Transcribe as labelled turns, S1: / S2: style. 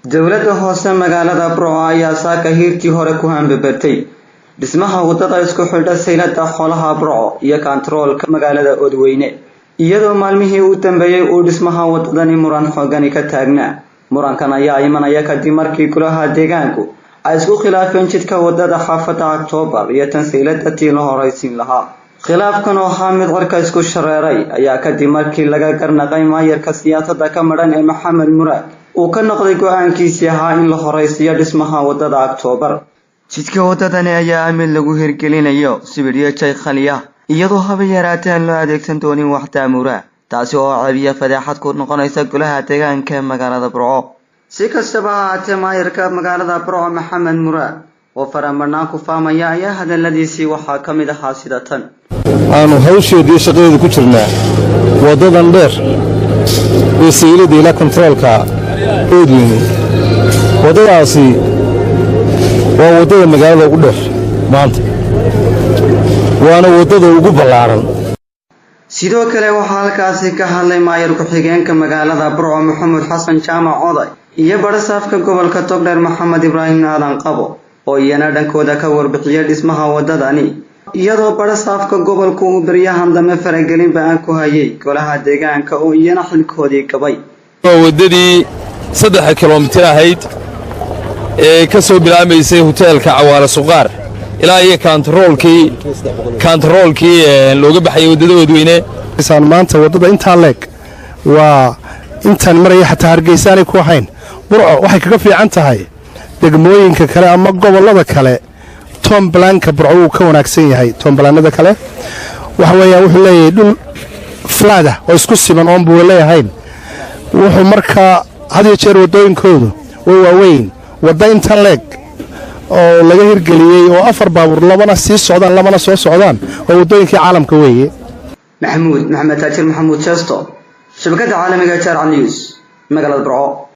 S1: dawladda hoose magaalada Burco ayaa saaka hiirtii hore ku hanbabartay dhismaha wadada isku xidha saylada xoolaha Burco iyo kantaroolka magaalada Odweyne iyadoo maalmihii u dambeeyay uu dhismaha wadadani muran xooggan ka taagnaa murankan ayaa imanaya kadib markii golaha deegaanku ay isku khilaafeen jidka wadada xaafadda October iyo tan saylada tii la horeysiin lahaa khilaafkan oo Xamid Warka isku shareeray ayaa kadib markii laga garnaqay maayarka siyaasadda ka maran ee Maxamed Muraad uu ka noqday go'aankiisii ahaa in la horeysiyo dhismaha wadada October jidka wadadani ayaa amil lagu hirgelinayo sibiriyo jay khaliya iyadoo haba yaraateen loo adeegsan doonin wax taamura taasi oo cabiya fadeexad ku noqonaysa golaha deegaanka magaalada Burco si kastaba ahaatee maayarka magaalada Burco Maxamed Muraad oo faramarnaan ku faamaya ayaa hadaladiisii waxaa ka mid ahaa sida tan
S2: aanu hawsheedii shaqadeeda ku jirnaa wadadan dheer ee saylada ila controlka Odweyne wadadaasi waa wadada magaalada ugu dheer maanta waana wadada ugu ballaaran
S1: sidoo kale waxaa halkaasi ka hadlay maayar ku-xigeenka magaalada Burco Maxamed Xasan Jaamac Oday iyo barasaafka gobolka Togdheer Maxamed Ibraahim Aadan Qabo oo iyana dhankooda ka warbixiyay dhismaha wadadani iyadoo barasaafka gobolku uu baryahan dambe faragelin baan ku hayay golaha deegaanka oo iyana xilkoodii gabay
S3: wadadii 3 kiiloomitir ahayd ee ka soo bilaabaysay hoteelka Cawaale Suqaar ilaa iyo kantaroolkii looga baxay wadada Odweyne
S2: isaan maanta wadada inta leeg waa intan maraya xataa Hargeysa ku ahayn Burco waxay kaga fiican tahay degmooyinka kale ama gobolada kale Tom Blanka Burco uu ka wanaagsan yahay Tom Blanada kale waxa weeyaan wuxuu leeyahay dhul flaada oo isku siman oo buu leeyahay wuxuu markaa hadiyo jeer wadooyinkoodu way waaweyn wada inta leeg oo laga hirgeliyay oo 4 baabuur labana sii socdaan labana soo socdaan oo wadooyinkii caalamka weeye
S1: Maxamed Taajir Maxamuud Jesto shabakada caalamiga Jarcan News magaalada Burco